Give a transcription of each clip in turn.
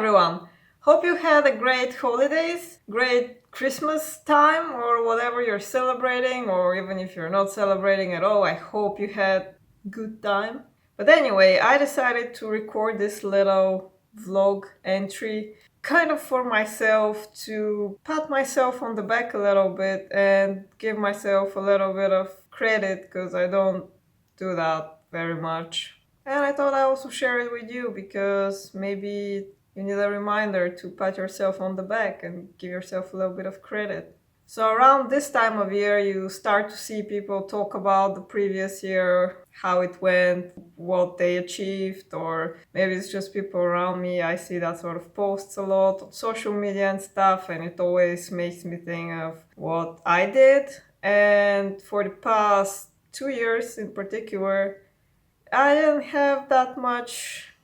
everyone! Hope you had a great holidays, great Christmas time, or whatever you're celebrating, or even if you're not celebrating at all, I hope you had good time. But anyway, I decided to record this little vlog entry kind of for myself to pat myself on the back a little bit and give myself a little bit of credit because I don't do that very much. And I thought I also share it with you because maybe you need a reminder to pat yourself on the back and give yourself a little bit of credit. So around this time of year, you start to see people talk about the previous year, how it went, what they achieved, or maybe it's just people around me. I see that sort of posts a lot on social media and stuff, and it always makes me think of what I did. And for the past 2 years in particular, I didn't have that much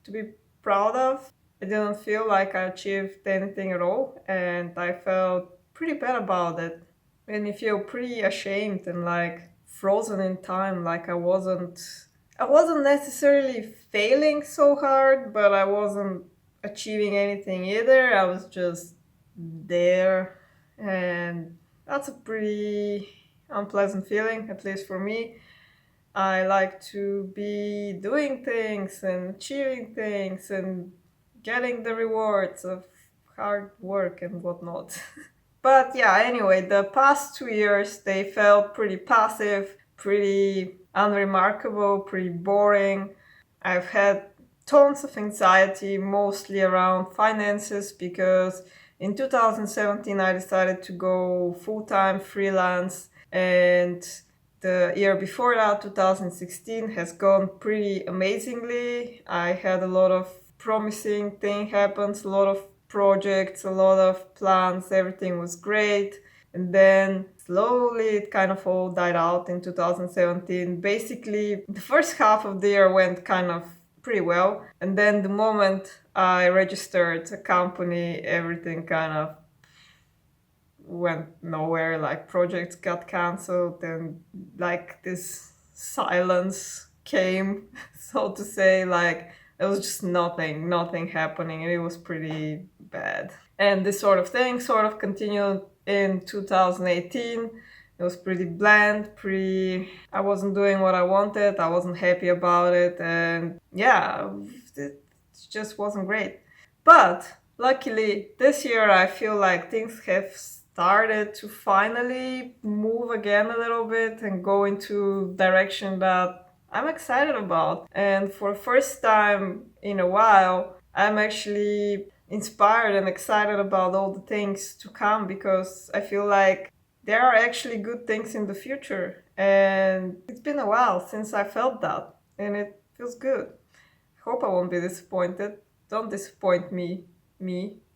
to be proud of. I didn't feel like I achieved anything at all, and I felt pretty bad about it. Made me feel pretty ashamed and like frozen in time, like I wasn't necessarily failing so hard, but I wasn't achieving anything either. I was just there, and that's a pretty unpleasant feeling, at least for me. I like to be doing things and achieving things and getting the rewards of hard work and whatnot. But yeah, anyway, the past 2 years they felt pretty passive, pretty unremarkable, pretty boring. I've had tons of anxiety, mostly around finances, because in 2017 I decided to go full time freelance, and the year before that, 2016, has gone pretty amazingly. I had a lot of promising thing happens, a lot of projects, a lot of plans, everything was great. And then slowly it kind of all died out in 2017. Basically, the first half of the year went kind of pretty well. And then the moment I registered a company, everything kind of went nowhere. Like projects got cancelled and like this silence came, so to say. Like there was just nothing happening, and it was pretty bad. And this sort of thing sort of continued in 2018. It was pretty bland, pretty. I wasn't doing what I wanted, I wasn't happy about it, and yeah, it just wasn't great. But luckily, this year I feel like things have started to finally move again a little bit and go into direction that I'm excited about. And for the first time in a while, I'm actually inspired and excited about all the things to come because I feel like there are actually good things in the future. And it's been a while since I felt that, and it feels good. Hope I won't be disappointed. Don't disappoint me.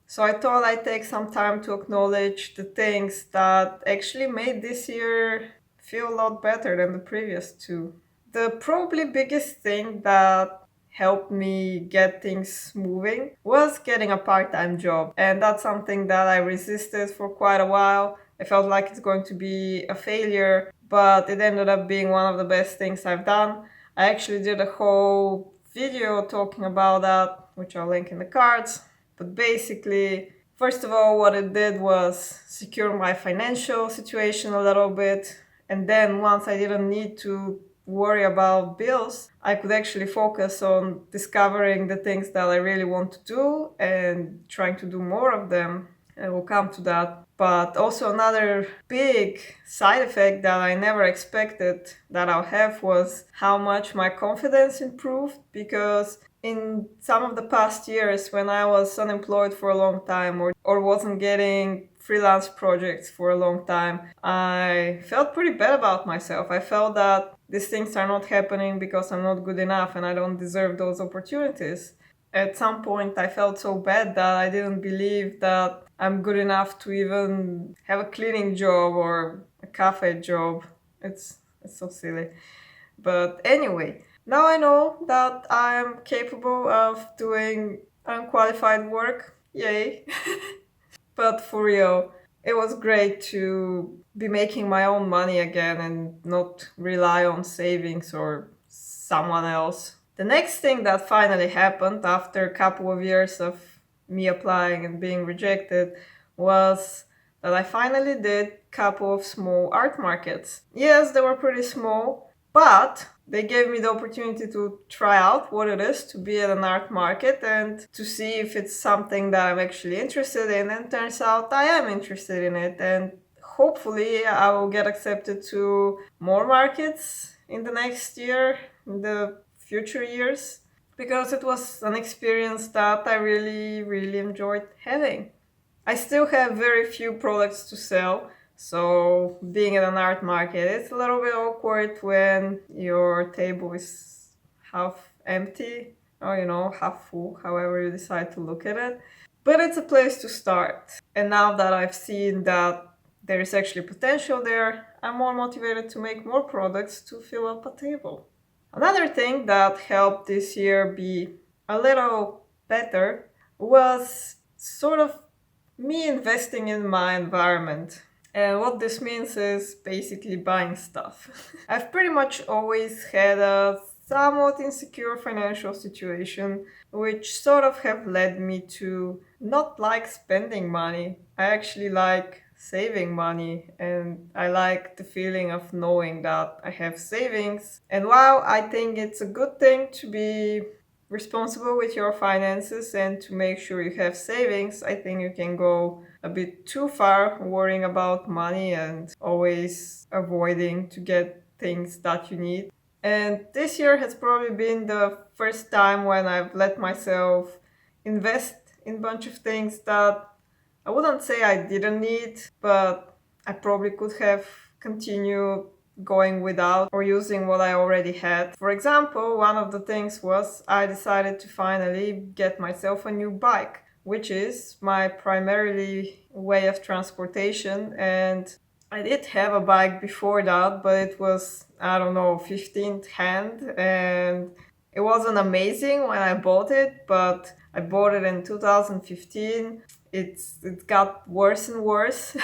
So I thought I'd take some time to acknowledge the things that actually made this year feel a lot better than the previous two. The probably biggest thing that helped me get things moving was getting a part-time job. And that's something that I resisted for quite a while. I felt like it's going to be a failure, but it ended up being one of the best things I've done. I actually did a whole video talking about that, which I'll link in the cards. But basically, first of all, what it did was secure my financial situation a little bit. And then once I didn't need to worry about bills, I could actually focus on discovering the things that I really want to do and trying to do more of them. And we'll come to that. But also another big side effect that I never expected that I'll have was how much my confidence improved, because in some of the past years when I was unemployed for a long time or wasn't getting freelance projects for a long time, I felt pretty bad about myself. I felt that these things are not happening because I'm not good enough and I don't deserve those opportunities. At some point I felt so bad that I didn't believe that I'm good enough to even have a cleaning job or a cafe job. It's so silly. But anyway, now I know that I'm capable of doing unqualified work. Yay. But for real, it was great to be making my own money again and not rely on savings or someone else. The next thing that finally happened after a couple of years of me applying and being rejected was that I finally did a couple of small art markets. Yes, they were pretty small, but they gave me the opportunity to try out what it is to be at an art market and to see if it's something that I'm actually interested in. And turns out I am interested in it, and hopefully I will get accepted to more markets in the next year, in the future years, because it was an experience that I really, really enjoyed having. I still have very few products to sell, so being at an art market, it's a little bit awkward when your table is half empty or, half full, however you decide to look at it. But it's a place to start. And now that I've seen that there is actually potential there, I'm more motivated to make more products to fill up a table. Another thing that helped this year be a little better was sort of me investing in my environment. And what this means is basically buying stuff. I've pretty much always had a somewhat insecure financial situation, which sort of have led me to not like spending money. I actually like saving money, and I like the feeling of knowing that I have savings. And while I think it's a good thing to be responsible with your finances and to make sure you have savings, I think you can go a bit too far worrying about money and always avoiding to get things that you need. And this year has probably been the first time when I've let myself invest in a bunch of things that I wouldn't say I didn't need, but I probably could have continued going without or using what I already had. For example, one of the things was I decided to finally get myself a new bike, which is my primarily way of transportation. And I did have a bike before that, but it was, I don't know, 15th hand, and it wasn't amazing when I bought it, but I bought it in 2015. It got worse and worse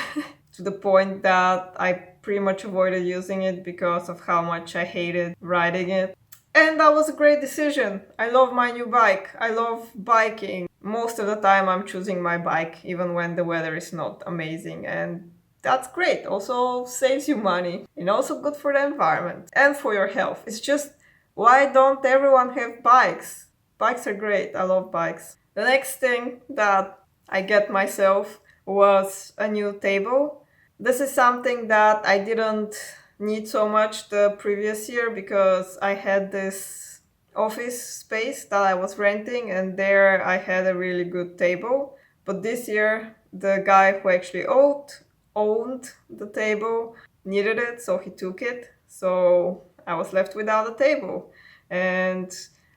to the point that I pretty much avoided using it because of how much I hated riding it. And that was a great decision. I love my new bike. I love biking. Most of the time I'm choosing my bike even when the weather is not amazing, and that's great. Also saves you money and also good for the environment and for your health. It's just, why don't everyone have bikes? Bikes are great. I love bikes. The next thing that I get myself was a new table. This is something that I didn't need so much the previous year because I had this office space that I was renting, and there I had a really good table. But this year, the guy who actually owned the table needed it, so he took it. So I was left without a table. And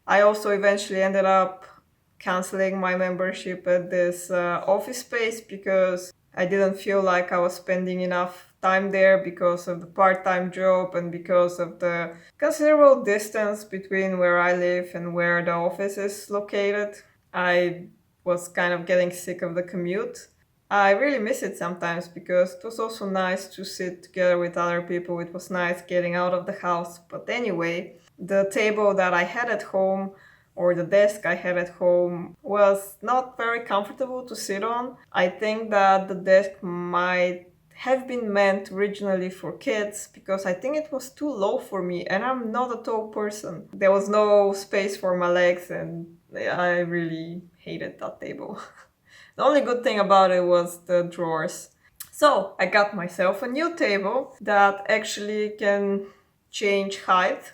I also eventually ended up canceling my membership at this office space because I didn't feel like I was spending enough time there because of the part-time job and because of the considerable distance between where I live and where the office is located. I was kind of getting sick of the commute. I really miss it sometimes because it was also nice to sit together with other people. It was nice getting out of the house. But anyway, the table that I had at home, or the desk I had at home, was not very comfortable to sit on. I think that the desk might have been meant originally for kids because I think it was too low for me, and I'm not a tall person. There was no space for my legs, and I really hated that table. The only good thing about it was the drawers. So I got myself a new table that actually can change height.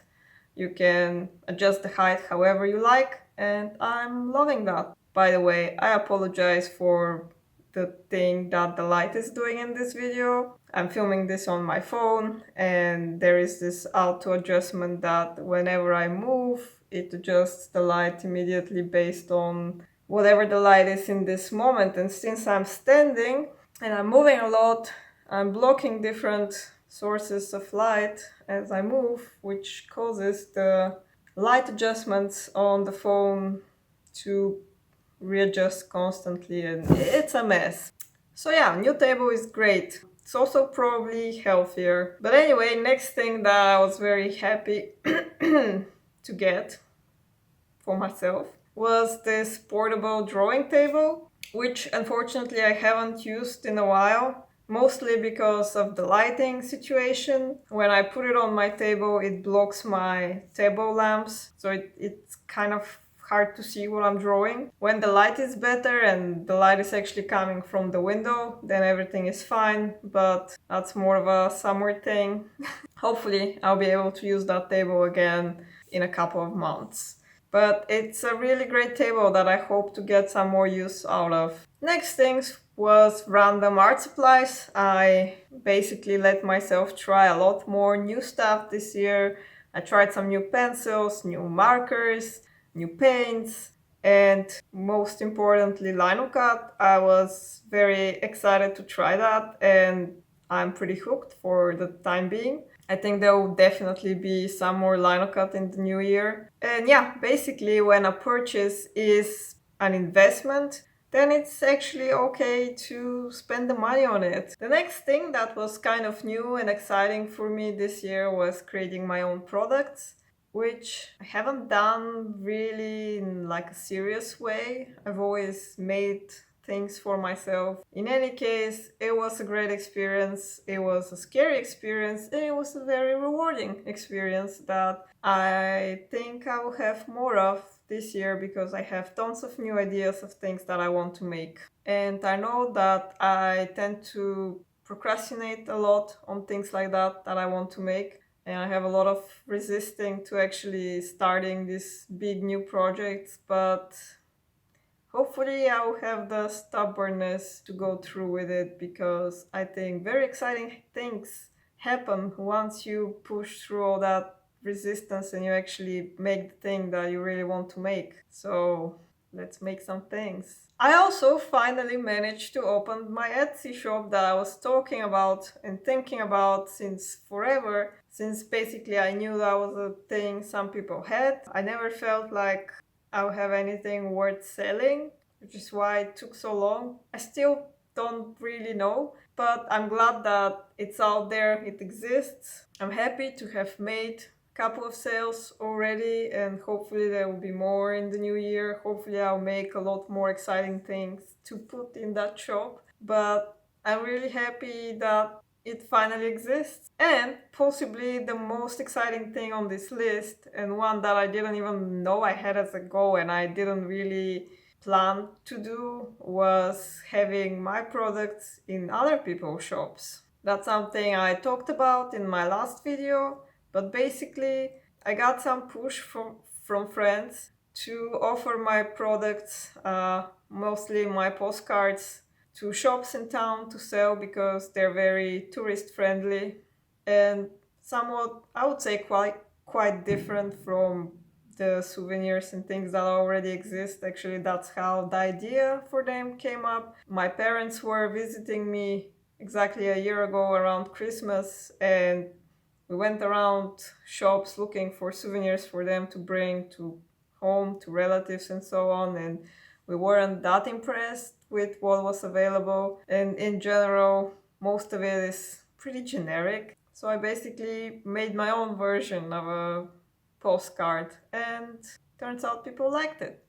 You can adjust the height however you like, and I'm loving that. By the way, I apologize for the thing that the light is doing in this video. I'm filming this on my phone, and there is this auto adjustment that whenever I move, it adjusts the light immediately based on whatever the light is in this moment. And since I'm standing and I'm moving a lot, I'm blocking different sources of light as I move, which causes the light adjustments on the phone to readjust constantly, and it's a mess. So yeah, new table is great. It's also probably healthier. But anyway, next thing that I was very happy to get for myself was this portable drawing table, which unfortunately I haven't used in a while, mostly because of the lighting situation. When I put it on my table, it blocks my table lamps, so it's kind of hard to see what I'm drawing. When the light is better and the light is actually coming from the window, then everything is fine, but that's more of a summer thing. Hopefully, I'll be able to use that table again in a couple of months. But it's a really great table that I hope to get some more use out of. Next things was random art supplies. I basically let myself try a lot more new stuff this year. I tried some new pencils, new markers, new paints, and most importantly, lino cut. I was very excited to try that, and I'm pretty hooked for the time being. I think there will definitely be some more lino cut in the new year. And yeah, basically, when a purchase is an investment, then it's actually okay to spend the money on it. The next thing that was kind of new and exciting for me this year was creating my own products, which I haven't done really in like a serious way. I've always made things for myself. In any case, it was a great experience. It was a scary experience, and it was a very rewarding experience that I think I will have more of this year because I have tons of new ideas of things that I want to make. And I know that I tend to procrastinate a lot on things like that I want to make. And I have a lot of resisting to actually starting these big new projects, but hopefully I'll have the stubbornness to go through with it because I think very exciting things happen once you push through all that resistance and you actually make the thing that you really want to make. So let's make some things. I also finally managed to open my Etsy shop that I was talking about and thinking about since forever, since basically I knew that was a thing some people had. I never felt like I will have anything worth selling, which is why it took so long. I still don't really know, but I'm glad that it's out there, it exists. I'm happy to have made a couple of sales already, and hopefully there will be more in the new year. Hopefully I'll make a lot more exciting things to put in that shop. But I'm really happy that it finally exists. And possibly the most exciting thing on this list, and one that I didn't even know I had as a goal and I didn't really plan to do, was having my products in other people's shops. That's something I talked about in my last video, but basically I got some push from friends to offer my products, mostly my postcards, to shops in town to sell because they're very tourist friendly and somewhat, I would say, quite different from the souvenirs and things that already exist. Actually, that's how the idea for them came up. My parents were visiting me exactly a year ago around Christmas, and we went around shops looking for souvenirs for them to bring to home, to relatives, and so on. And we weren't that impressed with what was available. And in general, most of it is pretty generic. So I basically made my own version of a postcard, and turns out people liked it.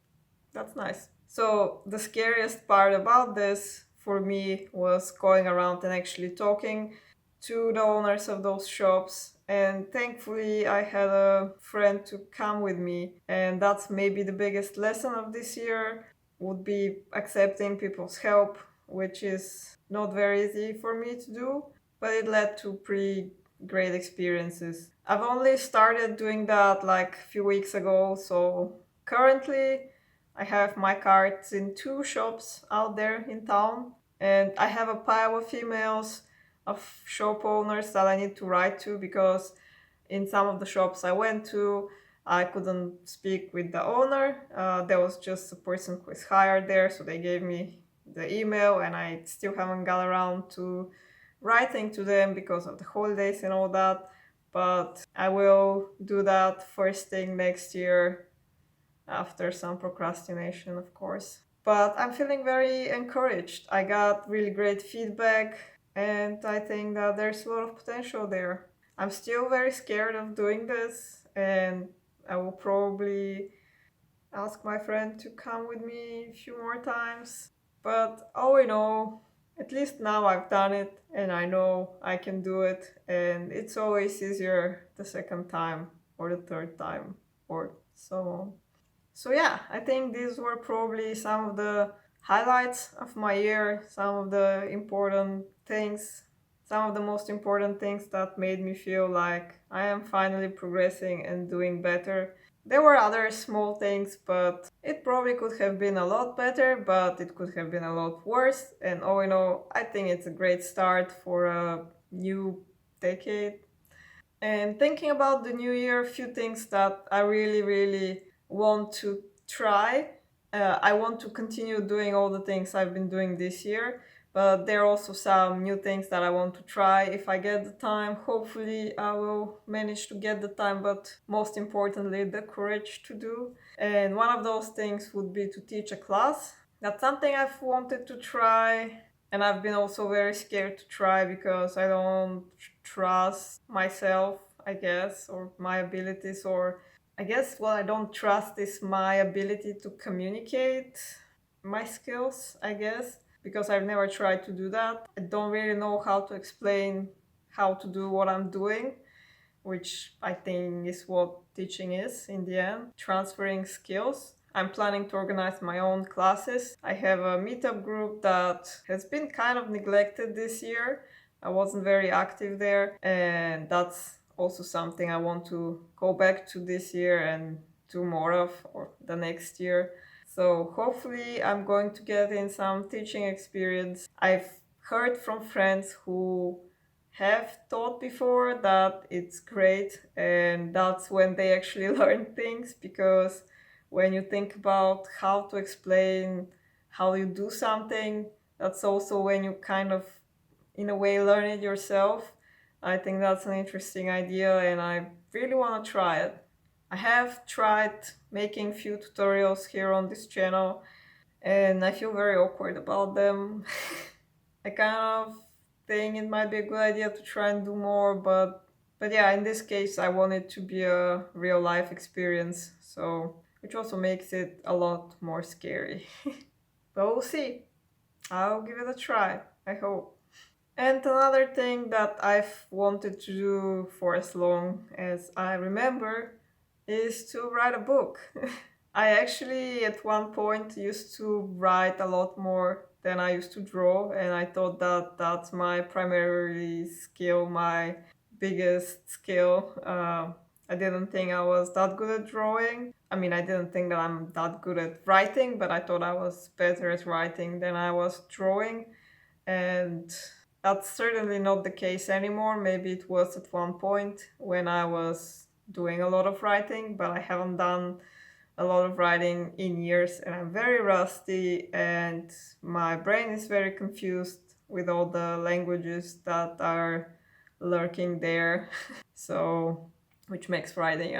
That's nice. So the scariest part about this for me was going around and actually talking to the owners of those shops. And thankfully, I had a friend to come with me. And that's maybe the biggest lesson of this year, would be accepting people's help, which is not very easy for me to do, but it led to pretty great experiences. I've only started doing that like a few weeks ago, so currently I have my cards in 2 shops out there in town, and I have a pile of emails of shop owners that I need to write to because in some of the shops I went to, I couldn't speak with the owner. There was just a person who is hired there, so they gave me the email, and I still haven't got around to writing to them because of the holidays and all that. But I will do that first thing next year after some procrastination, of course. But I'm feeling very encouraged. I got really great feedback, and I think that there's a lot of potential there. I'm still very scared of doing this, and I will probably ask my friend to come with me a few more times. But all in all, at least now I've done it and I know I can do it, and it's always easier the second time or the third time or so on. So yeah, I think these were probably some of the highlights of my year, some of the important things, some of the most important things that made me feel like I am finally progressing and doing better. There were other small things, but it probably could have been a lot better, but it could have been a lot worse. And all in all, I think it's a great start for a new decade. And thinking about the new year, a few things that I really, really want to try. I want to continue doing all the things I've been doing this year, but there are also some new things that I want to try if I get the time. Hopefully, I will manage to get the time, but most importantly, the courage to do. And one of those things would be to teach a class. That's something I've wanted to try, and I've been also very scared to try because I don't trust myself, I guess, or my abilities, or I guess what I don't trust is my ability to communicate my skills, I guess, because I've never tried to do that. I don't really know how to explain how to do what I'm doing, which I think is what teaching is in the end, transferring skills. I'm planning to organize my own classes. I have a meetup group that has been kind of neglected this year. I wasn't very active there, and that's also something I want to go back to this year and do more of, or the next year. So hopefully I'm going to get in some teaching experience. I've heard from friends who have taught before that it's great, and that's when they actually learn things, because when you think about how to explain how you do something, that's also when you kind of in a way learn it yourself. I think that's an interesting idea and I really want to try it. I have tried making few tutorials here on this channel and I feel very awkward about them. I kind of think it might be a good idea to try and do more, but yeah, in this case, I want it to be a real life experience, so which also makes it a lot more scary. But we'll see. I'll give it a try. I hope. And another thing that I've wanted to do for as long as I remember is to write a book. I actually, at one point, used to write a lot more than I used to draw, and I thought that that's my primary skill, my biggest skill. I didn't think I was that good at drawing. I mean, I didn't think that I'm that good at writing, but I thought I was better at writing than I was drawing. And that's certainly not the case anymore. Maybe it was at one point when I was doing a lot of writing, but I haven't done a lot of writing in years and I'm very rusty and my brain is very confused with all the languages that are lurking there. So, which makes writing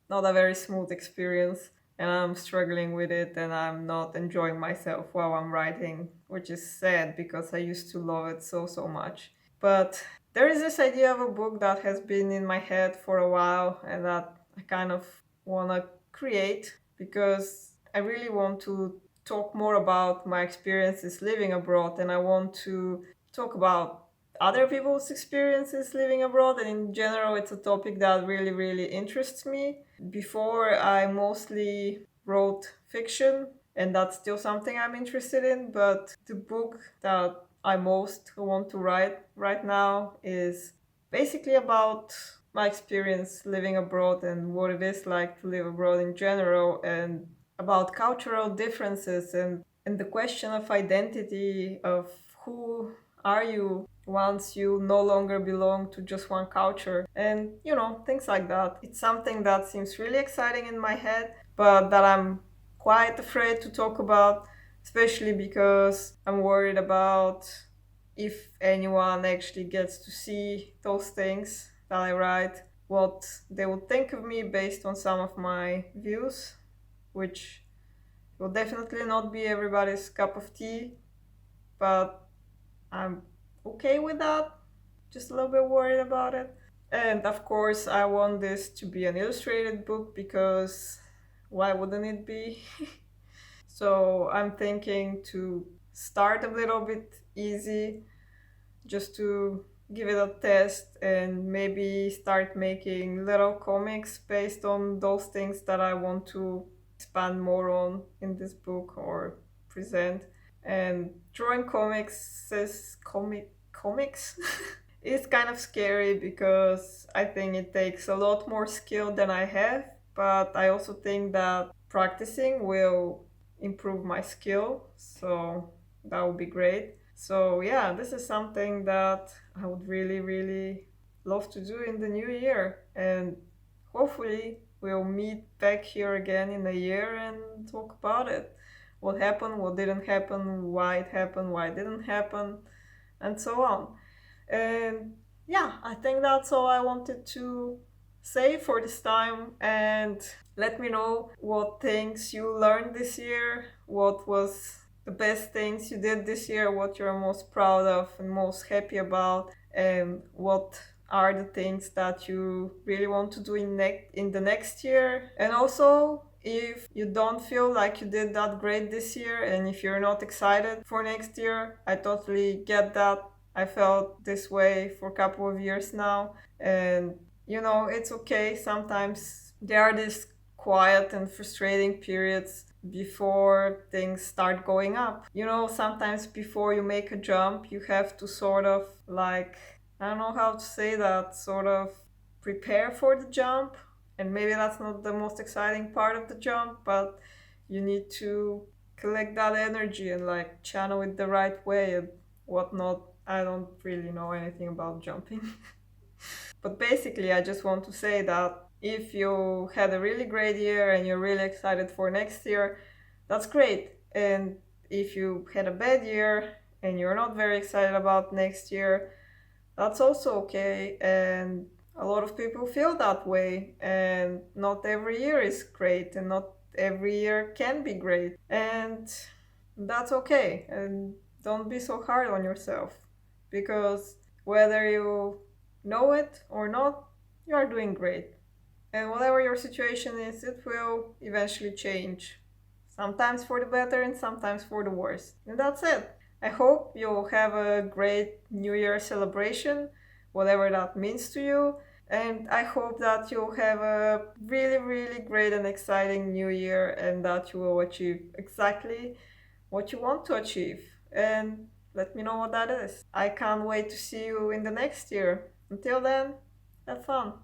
not a very smooth experience. And I'm struggling with it and I'm not enjoying myself while I'm writing, which is sad because I used to love it so, so much. But there is this idea of a book that has been in my head for a while and that I kind of want to create because I really want to talk more about my experiences living abroad and I want to talk about other people's experiences living abroad, and in general it's a topic that really really interests me. Before I mostly wrote fiction and that's still something I'm interested in, but the book that I most want to write right now is basically about my experience living abroad and what it is like to live abroad in general, and about cultural differences and the question of identity, of who are you once you no longer belong to just one culture, and things like that. It's something that seems really exciting in my head, but that I'm quite afraid to talk about, especially because I'm worried about if anyone actually gets to see those things that I write, what they would think of me based on some of my views, which will definitely not be everybody's cup of tea, but I'm okay with that. Just a little bit worried about it. And of course, I want this to be an illustrated book because, why wouldn't it be? So I'm thinking to start a little bit easy, just to give it a test and maybe start making little comics based on those things that I want to expand more on in this book or present. And drawing comics is kind of scary because I think it takes a lot more skill than I have, but I also think that practicing will improve my skill, so that would be great. So yeah, this is something that I would really, really love to do in the new year, and hopefully we'll meet back here again in a year and talk about it. What happened, what didn't happen, why it happened, why it didn't happen, and so on. And yeah, I think that's all I wanted to say for this time. And let me know what things you learned this year, what was the best things you did this year, what you're most proud of and most happy about, and what are the things that you really want to do in the next year. And also, if you don't feel like you did that great this year and if you're not excited for next year, I totally get that. I felt this way for a couple of years now, and it's okay. Sometimes there are these quiet and frustrating periods before things start going up. Sometimes before you make a jump, you have to sort of like, I don't know how to say that, sort of prepare for the jump. And maybe that's not the most exciting part of the jump, but you need to collect that energy and like channel it the right way and whatnot. I don't really know anything about jumping. But basically, I just want to say that if you had a really great year and you're really excited for next year, that's great. And if you had a bad year and you're not very excited about next year, that's also okay. And a lot of people feel that way. And not every year is great, and not every year can be great. And that's okay. And don't be so hard on yourself, because whether you know it or not, you are doing great. And whatever your situation is, it will eventually change. Sometimes for the better and sometimes for the worse. And that's it. I hope you'll have a great New Year celebration, whatever that means to you. And I hope that you'll have a really, really great and exciting New Year and that you will achieve exactly what you want to achieve. And let me know what that is. I can't wait to see you in the next year. Until then, have fun.